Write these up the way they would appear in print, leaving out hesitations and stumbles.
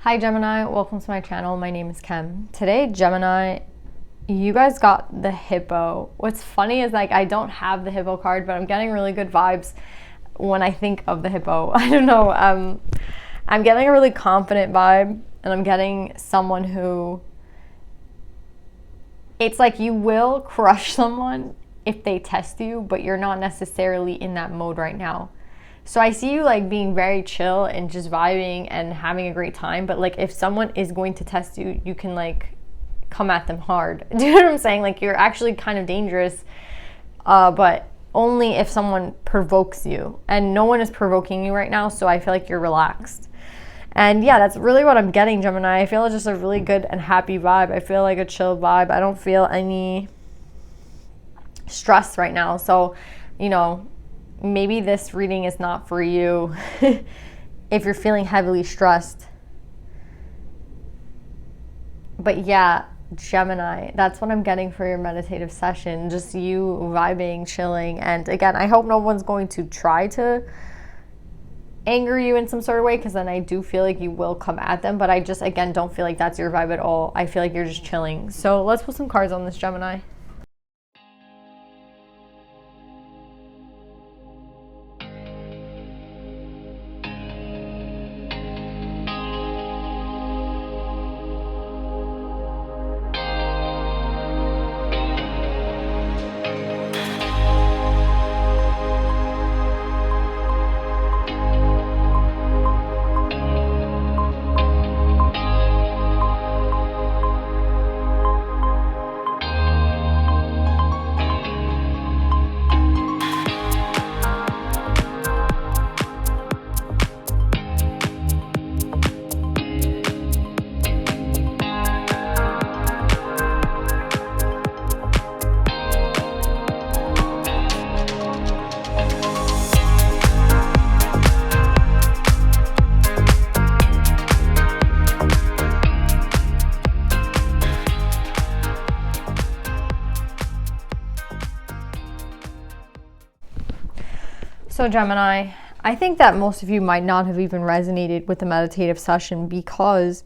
Hi Gemini, welcome to my channel. My name is Kem. Today, Gemini, you guys got the hippo. What's funny is I don't have the hippo card, but I'm getting really good vibes when I think of the hippo. I don't know, I'm getting a really confident vibe, and I'm getting someone who, it's like you will crush someone if they test you, but you're not necessarily in that mode right now. So I see you being very chill and just vibing and having a great time. But if someone is going to test you, you can come at them hard. Do you know what I'm saying? You're actually kind of dangerous, but only if someone provokes you. And no one is provoking you right now, so I feel like you're relaxed. And yeah, that's really what I'm getting, Gemini. I feel it's just a really good and happy vibe. I feel like a chill vibe. I don't feel any stress right now. So, maybe this reading is not for you if you're feeling heavily stressed. But yeah, Gemini, that's what I'm getting for your meditative session. Just you vibing, chilling. And again, I hope no one's going to try to anger you in some sort of way, because then I do feel like you will come at them. But I just, again, don't feel like that's your vibe at all. I feel like you're just chilling. So let's put some cards on this, Gemini. So Gemini, I think that most of you might not have even resonated with the meditative session, because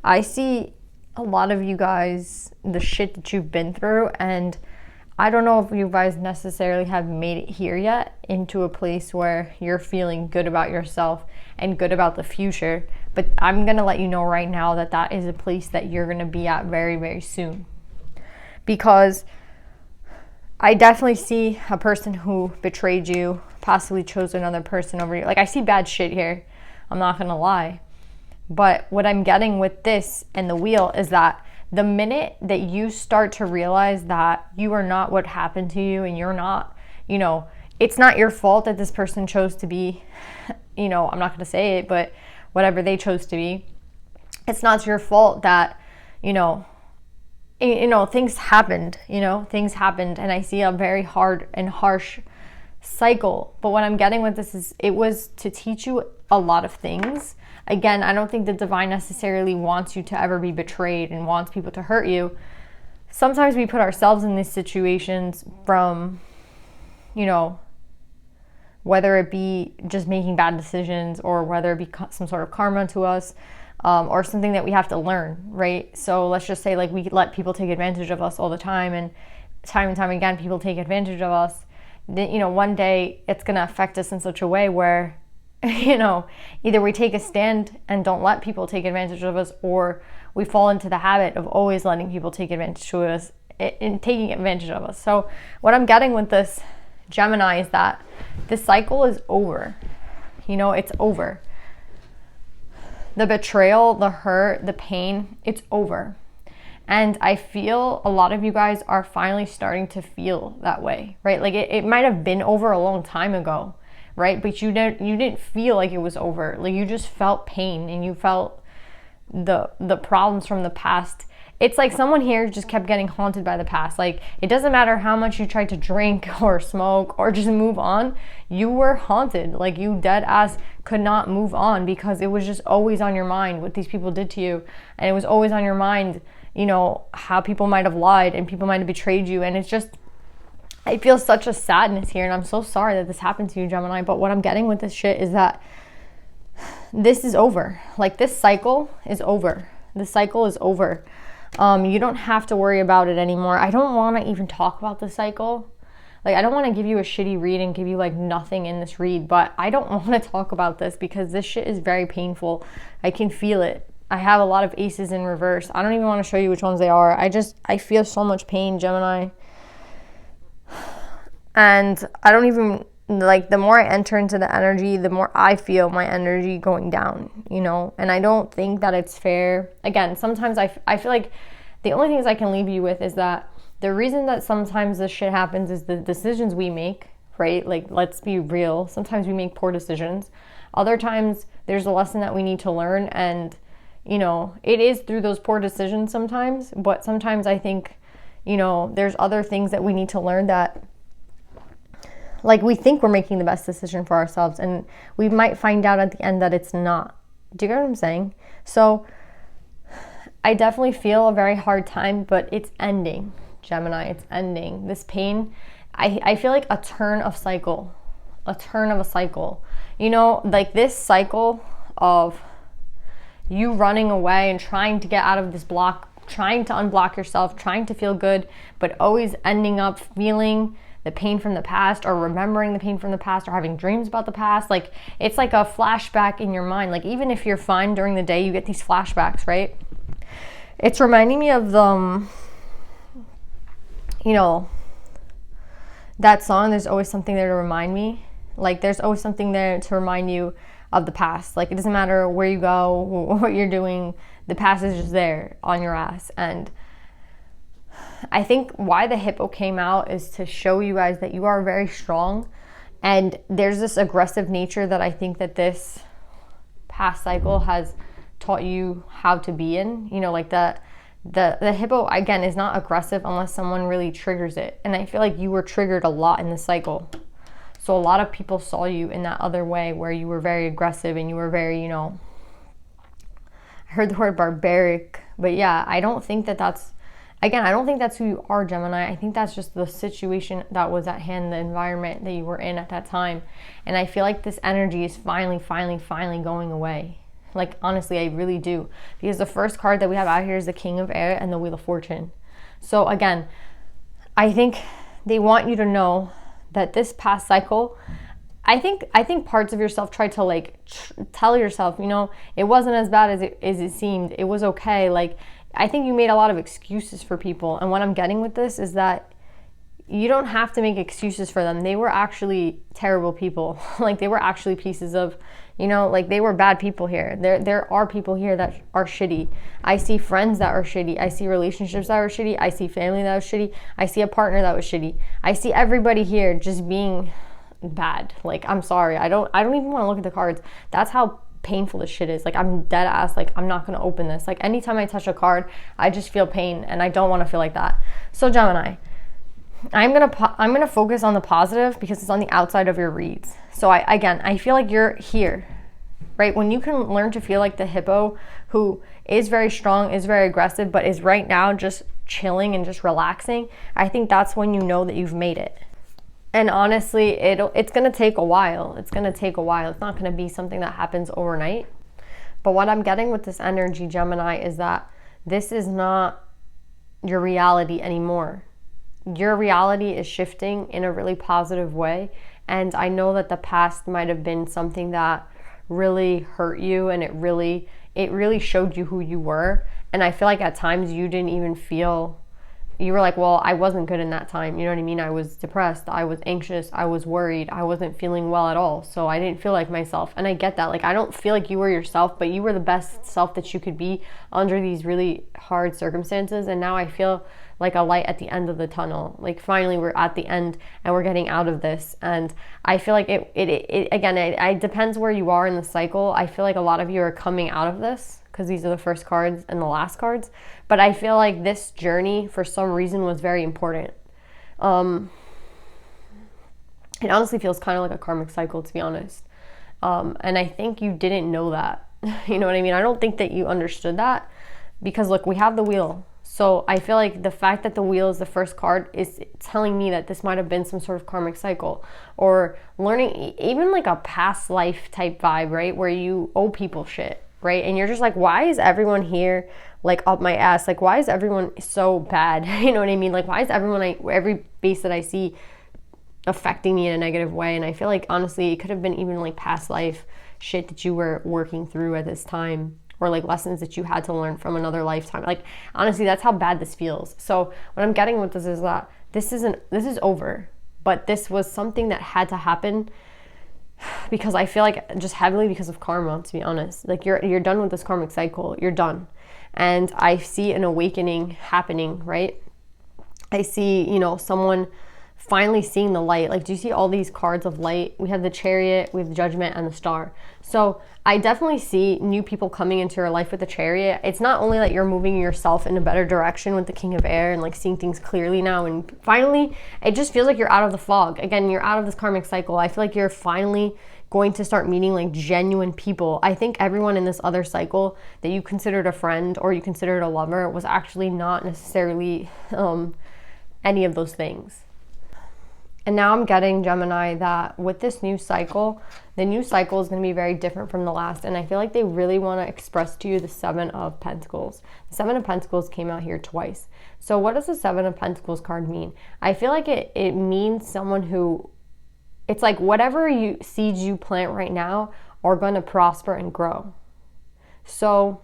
I see a lot of you guys, the shit that you've been through, and I don't know if you guys necessarily have made it here yet into a place where you're feeling good about yourself and good about the future. But I'm going to let you know right now that that is a place that you're going to be at very, very soon. Because I definitely see a person who betrayed you, possibly chose another person over you. I see bad shit here. I'm not going to lie. But what I'm getting with this and the wheel is that the minute that you start to realize that you are not what happened to you, and you're not, it's not your fault that this person chose to be, I'm not going to say it, but whatever they chose to be, it's not your fault that, things happened, and I see a very hard and harsh cycle. But what I'm getting with this is it was to teach you a lot of things. Again, I don't think the divine necessarily wants you to ever be betrayed and wants people to hurt you. Sometimes we put ourselves in these situations from, whether it be just making bad decisions, or whether it be some sort of karma to us, or something that we have to learn, right? So let's just say we let people take advantage of us all the time, and time again people take advantage of us. Then, one day it's going to affect us in such a way where, either we take a stand and don't let people take advantage of us, or we fall into the habit of always letting people take advantage of us and taking advantage of us. So what I'm getting with this, Gemini, is that the cycle is over. It's over. The betrayal, the hurt, the pain, it's over. And I feel a lot of you guys are finally starting to feel that way, right? It might have been over a long time ago, right? But you didn't feel like it was over. You just felt pain, and you felt the problems from the past. It's like someone here just kept getting haunted by the past. It doesn't matter how much you tried to drink or smoke or just move on, you were haunted. You dead ass could not move on, because it was just always on your mind what these people did to you. And it was always on your mind, how people might have lied and people might have betrayed you. And it's just, I feel such a sadness here, and I'm so sorry that this happened to you, Gemini. But what I'm getting with this shit is that this is over. Like, this cycle is over. This cycle is over. You don't have to worry about it anymore. I don't want to even talk about the cycle. Like, I don't want to give you a shitty read and give you like nothing in this read, but I don't want to talk about this because this shit is very painful. I can feel it. I have a lot of aces in reverse. I don't even want to show you which ones they are. I feel so much pain, Gemini. And I don't even, like, the more I enter into the energy, the more I feel my energy going down, you know? And I don't think that it's fair. Again, sometimes I feel like the only things I can leave you with is that the reason that sometimes this shit happens is the decisions we make, right? Like, let's be real. Sometimes we make poor decisions. Other times there's a lesson that we need to learn, and, you know, it is through those poor decisions sometimes, but sometimes I think, you know, there's other things that we need to learn that, like, we think we're making the best decision for ourselves, and we might find out at the end that it's not. Do you get what I'm saying? So I definitely feel a very hard time, but it's ending, Gemini. It's ending. This pain, I feel like a turn of a cycle. You know, like this cycle of you running away and trying to get out of this block, trying to unblock yourself, trying to feel good, but always ending up feeling the pain from the past, or remembering the pain from the past, or having dreams about the past. Like, it's like a flashback in your mind. Like, even if you're fine during the day, you get these flashbacks, right? It's reminding me of the, you know, that song, There's Always Something There to Remind Me. Like, there's always something there to remind you of the past. Like, it doesn't matter where you go, what you're doing, the past is just there on your ass. And I think why the hippo came out is to show you guys that you are very strong, and there's this aggressive nature that I think that this past cycle has taught you how to be in. You know, like the hippo, again, is not aggressive unless someone really triggers it, and I feel like you were triggered a lot in the cycle. So a lot of people saw you in that other way where you were very aggressive and you were very, you know, I heard the word barbaric, but yeah, I don't think that that's, again, I don't think that's who you are, Gemini. I think that's just the situation that was at hand, the environment that you were in at that time. And I feel like this energy is finally going away. Like, honestly, I really do. Because the first card that we have out here is the King of Air and the Wheel of Fortune. So again, I think they want you to know that this past cycle, I think parts of yourself tried to like tell yourself, you know, it wasn't as bad as it seemed. It was okay. Like, I think you made a lot of excuses for people. And what I'm getting with this is that you don't have to make excuses for them. They were actually terrible people. Like, they were actually pieces of, you know, like, they were bad people here. There are people here that are shitty. I see friends that are shitty. I see relationships that are shitty. I see family that was shitty. I see a partner that was shitty. I see everybody here just being bad. Like, I'm sorry. I don't even want to look at the cards. That's how painful this shit is. Like, I'm dead ass. Like, I'm not going to open this. Like, anytime I touch a card, I just feel pain, and I don't want to feel like that. So Gemini, I'm gonna focus on the positive because it's on the outside of your reads. So I feel like you're here, right? When you can learn to feel like the hippo, who is very strong, is very aggressive, but is right now just chilling and just relaxing, I think that's when you know that you've made it. And honestly, it's gonna take a while. It's gonna take a while. It's not gonna be something that happens overnight. But what I'm getting with this energy, Gemini, is that this is not your reality anymore. Your reality is shifting in a really positive way. And I know that the past might have been something that really hurt you, and it really showed you who you were. And I feel like at times you didn't even feel, you were like, well, I wasn't good in that time. You know what I mean? I was depressed. I was anxious. I was worried. I wasn't feeling well at all. So I didn't feel like myself. And I get that. Like, I don't feel like you were yourself, but you were the best self that you could be under these really hard circumstances. And now I feel like a light at the end of the tunnel. Like, finally we're at the end and we're getting out of this. And I feel like it depends where you are in the cycle. I feel like a lot of you are coming out of this because these are the first cards and the last cards. But I feel like this journey, for some reason, was very important. It honestly feels kind of like a karmic cycle, to be honest. And I think you didn't know that. You know what I mean? I don't think that you understood that because, look, we have the wheel. So I feel like the fact that the wheel is the first card is telling me that this might have been some sort of karmic cycle, or learning, even like a past life type vibe, right? Where you owe people shit, right? And you're just like, why is everyone here like up my ass? Like, why is everyone so bad? You know what I mean? Like, why is everyone, every face that I see affecting me in a negative way? And I feel like, honestly, it could have been even like past life shit that you were working through at this time, or like lessons that you had to learn from another lifetime. Like, honestly, that's how bad this feels. So what I'm getting with this is that this is over, but this was something that had to happen, because I feel like just heavily because of karma, to be honest. Like, you're done with this karmic cycle. You're done. And I see an awakening happening, right? I see, someone finally seeing the light. Like, do you see all these cards of light? We have the Chariot, we have the Judgment, and the Star. So I definitely see new people coming into your life with the Chariot. It's not only that you're moving yourself in a better direction with the King of Air and like seeing things clearly now, and finally it just feels like you're out of the fog. Again, you're out of this karmic cycle. I feel like you're finally going to start meeting like genuine people. I think everyone in this other cycle that you considered a friend or you considered a lover was actually not necessarily any of those things. And now I'm getting, Gemini, that with this new cycle, the new cycle is going to be very different from the last. And I feel like they really want to express to you the Seven of Pentacles. The Seven of Pentacles came out here twice. So what does the Seven of Pentacles card mean? I feel like it means someone who, it's like whatever seeds you plant right now are going to prosper and grow. So,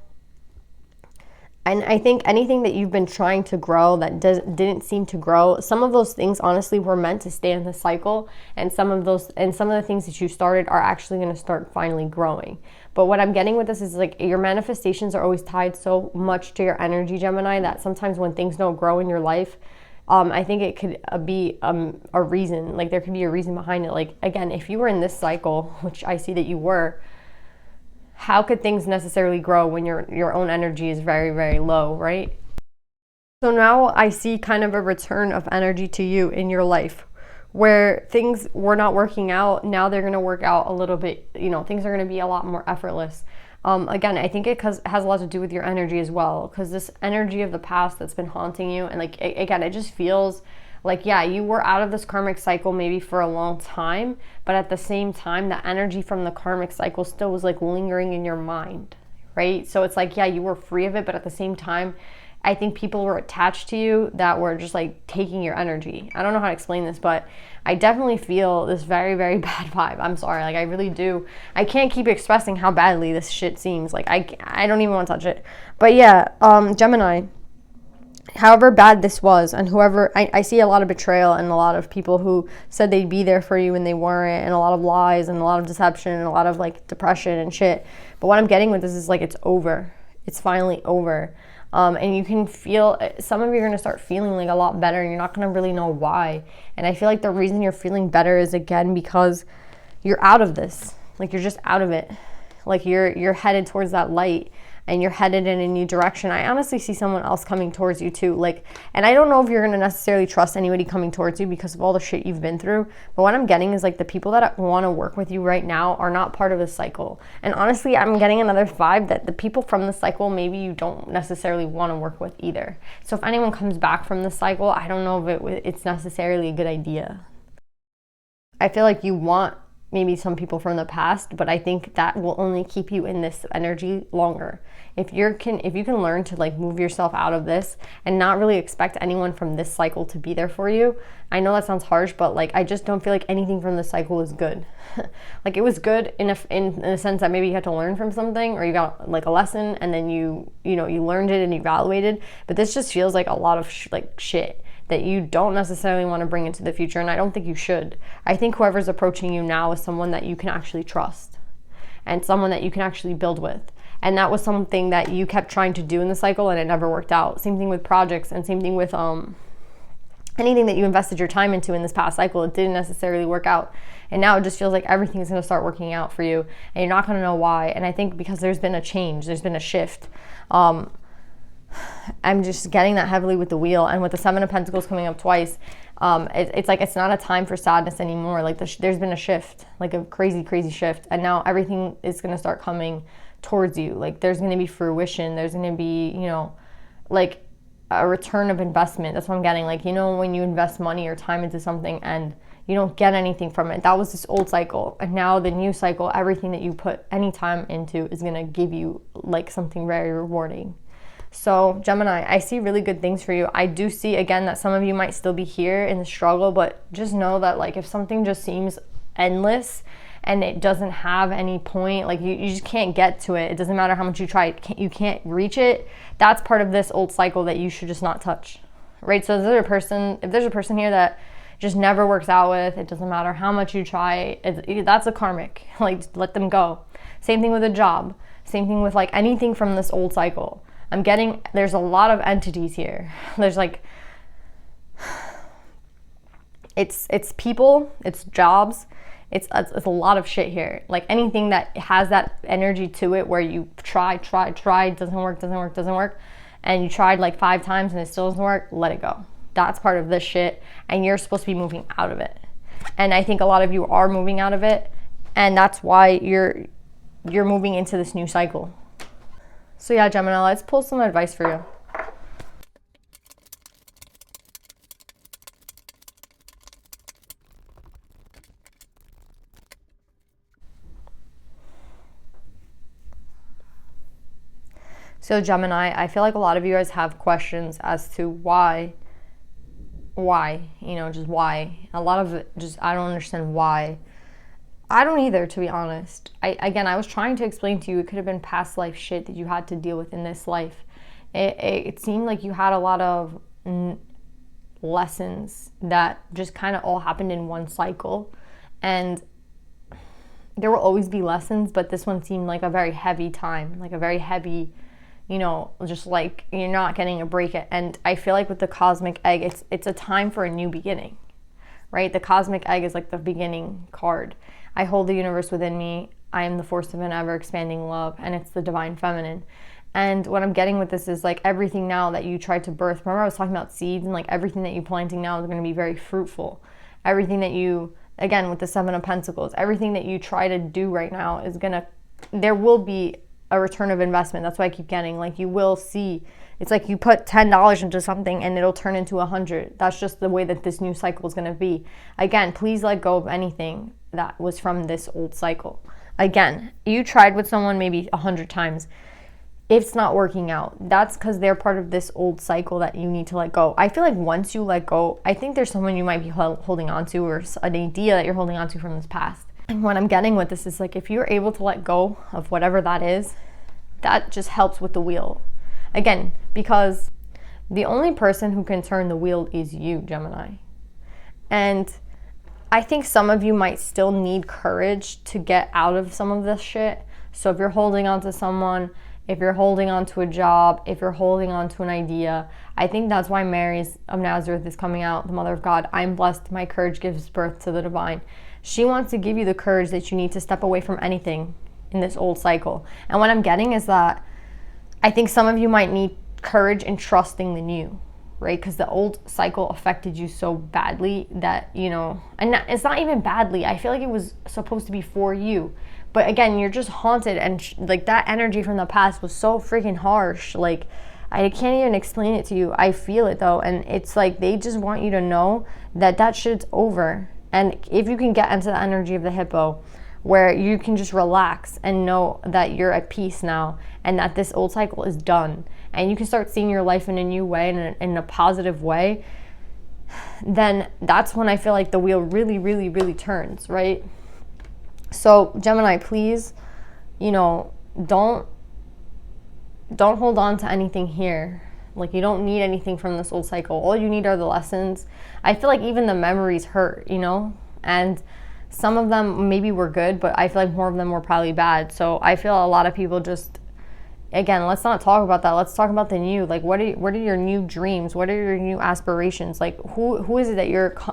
and I think anything that you've been trying to grow that didn't seem to grow, some of those things honestly were meant to stay in the cycle, and some of the things that you started are actually going to start finally growing. But what I'm getting with this is like your manifestations are always tied so much to your energy, Gemini, that sometimes when things don't grow in your life, I think it could be a reason. Like, there could be a reason behind it. Like, again, if you were in this cycle, which I see that you were, how could things necessarily grow when your own energy is very, very low, right? So now I see kind of a return of energy to you in your life, where things were not working out. Now they're going to work out a little bit. Things are going to be a lot more effortless. Again, I think it has a lot to do with your energy as well, because this energy of the past that's been haunting you, and like, again, it just feels like, yeah, you were out of this karmic cycle maybe for a long time, but at the same time, the energy from the karmic cycle still was like lingering in your mind, right? So it's like, yeah, you were free of it, but at the same time, I think people were attached to you that were just like taking your energy. I don't know how to explain this, but I definitely feel this very, very bad vibe. I'm sorry, like I really do. I can't keep expressing how badly this shit seems. Like I don't even want to touch it. But yeah, Gemini, however bad this was, and whoever, I see a lot of betrayal and a lot of people who said they'd be there for you and they weren't, and a lot of lies and a lot of deception and a lot of like depression and shit. But what I'm getting with this is like, it's over. It's finally over. And you can feel, some of you are going to start feeling like a lot better, and you're not going to really know why. And I feel like the reason you're feeling better is, again, because you're out of this. Like, you're just out of it. Like, you're headed towards that light, and you're headed in a new direction. I honestly see someone else coming towards you too. Like, and I don't know if you're going to necessarily trust anybody coming towards you because of all the shit you've been through. But what I'm getting is like the people that want to work with you right now are not part of this cycle. And honestly, I'm getting another vibe that the people from the cycle, maybe you don't necessarily want to work with either. So if anyone comes back from the cycle, I don't know if it's necessarily a good idea. I feel like you want maybe some people from the past, but I think that will only keep you in this energy longer. If you can learn to like move yourself out of this and not really expect anyone from this cycle to be there for you. I know that sounds harsh, but like I just don't feel like anything from this cycle is good. Like, it was good in a sense that maybe you had to learn from something, or you got like a lesson and then you learned it and evaluated. But this just feels like a lot of shit that you don't necessarily want to bring into the future, and I don't think you should. I think whoever's approaching you now is someone that you can actually trust and someone that you can actually build with. And that was something that you kept trying to do in the cycle and it never worked out. Same thing with projects, and same thing with anything that you invested your time into in this past cycle. It didn't necessarily work out. And now it just feels like everything is going to start working out for you, and you're not going to know why. And I think because there's been a change, there's been a shift. I'm just getting that heavily with the wheel, and with the Seven of Pentacles coming up twice, it's like it's not a time for sadness anymore. Like there's been a shift, like a crazy, crazy shift, and now everything is going to start coming towards you. Like, there's going to be fruition. There's going to be, like, a return of investment. That's what I'm getting. Like, you know, when you invest money or time into something and you don't get anything from it. That was this old cycle. And now the new cycle, everything that you put any time into is going to give you like something very rewarding. So Gemini, I see really good things for you. I do see, again, that some of you might still be here in the struggle, but just know that like if something just seems endless and it doesn't have any point, like you just can't get to it. It doesn't matter how much you try, you can't reach it. That's part of this old cycle that you should just not touch, right? So if there's a person here that just never works out with, it doesn't matter how much you try, that's a karmic, like let them go. Same thing with a job, same thing with like anything from this old cycle. I'm getting, there's a lot of entities here. There's like, it's people, it's jobs, it's a lot of shit here. Like anything that has that energy to it where you try, doesn't work, and you tried like 5 times and it still doesn't work, let it go. That's part of this shit, and you're supposed to be moving out of it. And I think a lot of you are moving out of it, and that's why you're moving into this new cycle. So yeah, Gemini, let's pull some advice for you. So Gemini, I feel like a lot of you guys have questions as to why, you know, just why. A lot of it just, I don't understand why. I don't either, to be honest. I was trying to explain to you, it could have been past life shit that you had to deal with in this life. It seemed like you had a lot of lessons that just kind of all happened in one cycle. And there will always be lessons, but this one seemed like a very heavy time, like a very heavy, you know, just like you're not getting a break. And I feel like with the cosmic egg, it's a time for a new beginning, right? The cosmic egg is like the beginning card. I hold the universe within me. I am the force of an ever expanding love, and it's the divine feminine. And what I'm getting with this is like everything now that you tried to birth. Remember I was talking about seeds, and like everything that you're planting now is going to be very fruitful. Everything that you, again, with the 7 of Pentacles, everything that you try to do right now is there will be a return of investment. That's why I keep getting, like, you will see. It's like you put $10 into something and it'll turn into 100. That's just the way that this new cycle is going to be. Again, please let go of anything that was from this old cycle. Again, you tried with someone maybe 100 times. If it's not working out, that's because they're part of this old cycle that you need to let go. I feel like once you let go, I think there's someone you might be holding on to, or an idea that you're holding on to from this past. And what I'm getting with this is like, if you're able to let go of whatever that is, that just helps with the wheel. Again, because the only person who can turn the wheel is you, Gemini. And I think some of you might still need courage to get out of some of this shit. So if you're holding on to someone, if you're holding on to a job, if you're holding on to an idea, I think that's why Mary of Nazareth is coming out, the Mother of God. I'm blessed, my courage gives birth to the divine. She wants to give you the courage that you need to step away from anything in this old cycle. And what I'm getting is that I think some of you might need courage in trusting the new, right? Because the old cycle affected you so badly that, you know, and it's not even badly. I feel like it was supposed to be for you. But again, you're just haunted, and like that energy from the past was so freaking harsh. Like, I can't even explain it to you. I feel it though. And it's like they just want you to know that that shit's over. And if you can get into the energy of the hippo, where you can just relax and know that you're at peace now and that this old cycle is done, and you can start seeing your life in a new way and in a positive way, then that's when I feel like the wheel really, really, really turns, right? So Gemini, please, you know, don't hold on to anything here. Like, you don't need anything from this old cycle. All you need are the lessons. I feel like even the memories hurt, you know, and some of them maybe were good, but I feel like more of them were probably bad. So I feel a lot of people just, again, let's not talk about that. Let's talk about the new. Like, what are your new dreams? What are your new aspirations? Like, who is it that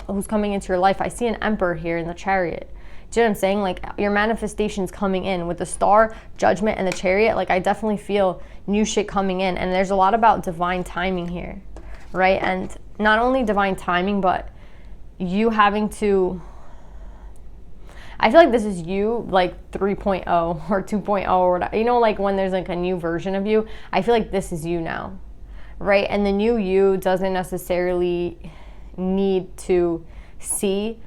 who's coming into your life? I see an emperor here in the chariot. Do you know what I'm saying? Like, your manifestation's coming in with the star, judgment, and the chariot. Like, I definitely feel new shit coming in. And there's a lot about divine timing here, right? And not only divine timing, but you having to, I feel like this is you, like 3.0 or 2.0 or whatever. You know, like when there's like a new version of you, I feel like this is you now, right? And the new you doesn't necessarily need to see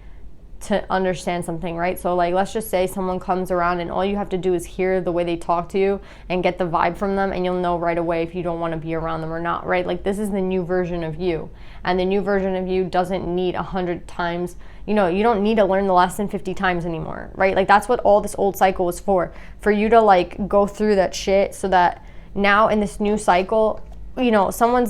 to understand something, right? So like, let's just say someone comes around and all you have to do is hear the way they talk to you and get the vibe from them, and you'll know right away if you don't want to be around them or not, right? Like, this is the new version of you, and the new version of you doesn't need 100 times, you don't need to learn the lesson 50 times anymore, right? Like, that's what all this old cycle was for you to like go through that shit, so that now in this new cycle, someone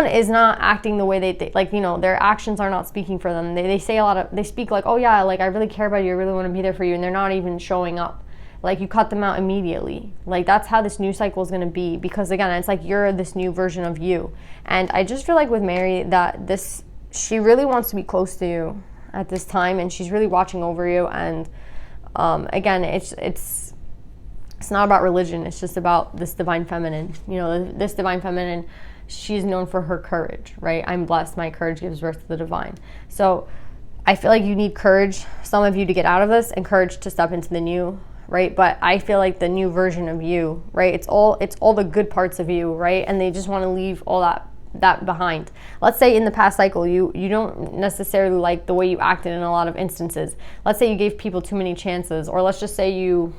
is not acting the way they like, their actions are not speaking for them. They speak like, oh yeah, like I really care about you, I really want to be there for you, and they're not even showing up. Like, you cut them out immediately. Like, that's how this new cycle is going to be, because again, it's like you're this new version of you. And I just feel like with Mary that she really wants to be close to you at this time, and she's really watching over you. And again, it's not about religion, it's just about this divine feminine. This divine feminine, she's known for her courage, right? I'm blessed, my courage gives birth to the divine. So I feel like you need courage, some of you, to get out of this, and courage to step into the new, right? But I feel like the new version of you, right? It's all the good parts of you, right? And they just want to leave all that behind. Let's say in the past cycle, you don't necessarily like the way you acted in a lot of instances. Let's say you gave people too many chances, or let's just say you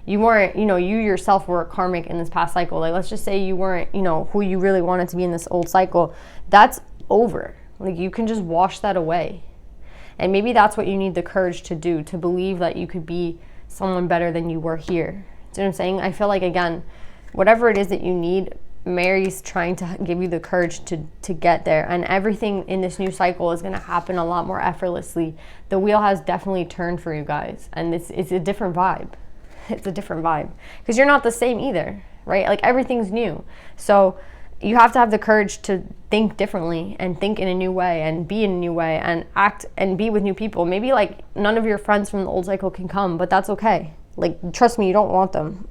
weren't, you yourself were karmic in this past cycle. Like, let's just say you weren't, who you really wanted to be in this old cycle. That's over. Like, you can just wash that away. And maybe that's what you need the courage to do, to believe that you could be someone better than you were here. Do you know what I'm saying? I feel like, again, whatever it is that you need, Mary's trying to give you the courage to get there. And everything in this new cycle is going to happen a lot more effortlessly. The wheel has definitely turned for you guys. And it's a different vibe. It's a different vibe, because you're not the same either, right? Like, everything's new. So you have to have the courage to think differently, and think in a new way, and be in a new way, and act and be with new people. Maybe like none of your friends from the old cycle can come, but that's okay. Like, trust me, you don't want them.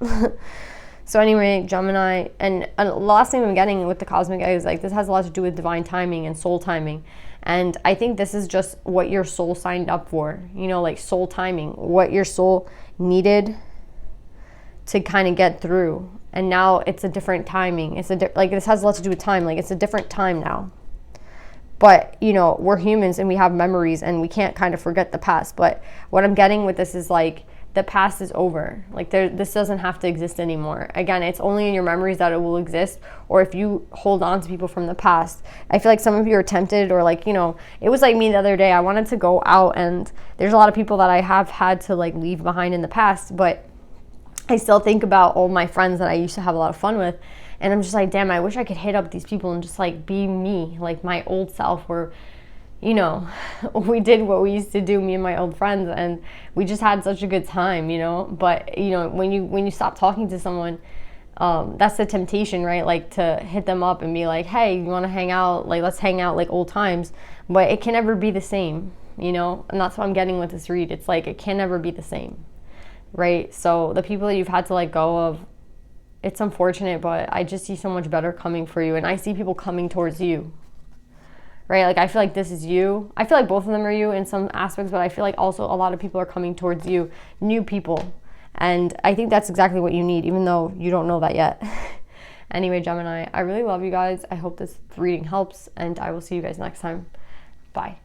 So anyway, Gemini, and the last thing I'm getting with the cosmic egg is like, this has a lot to do with divine timing and soul timing. And I think this is just what your soul signed up for, like soul timing, what your soul needed to kind of get through. And now it's a different timing. Like, this has a lot to do with time. Like, it's a different time now. But, we're humans and we have memories, and we can't kind of forget the past. But what I'm getting with this is like, the past is over. Like, this doesn't have to exist anymore. Again, it's only in your memories that it will exist, or if you hold on to people from the past. I feel like some of you are tempted, or like, it was like me the other day. I wanted to go out, and there's a lot of people that I have had to like leave behind in the past, but I still think about all my friends that I used to have a lot of fun with, and I'm just like, damn, I wish I could hit up these people and just like be me, like my old self, where we did what we used to do, me and my old friends, and we just had such a good time, But when you stop talking to someone, that's the temptation, right? Like, to hit them up and be like, hey, you want to hang out? Like, let's hang out like old times. But it can never be the same, and that's what I'm getting with this read. It's like, it can never be the same, right? So the people that you've had to let go of, it's unfortunate, but I just see so much better coming for you, and I see people coming towards you. Right? Like, I feel like this is you. I feel like both of them are you in some aspects, but I feel like also a lot of people are coming towards you, new people. And I think that's exactly what you need, even though you don't know that yet. Anyway, Gemini, I really love you guys. I hope this reading helps, and I will see you guys next time. Bye.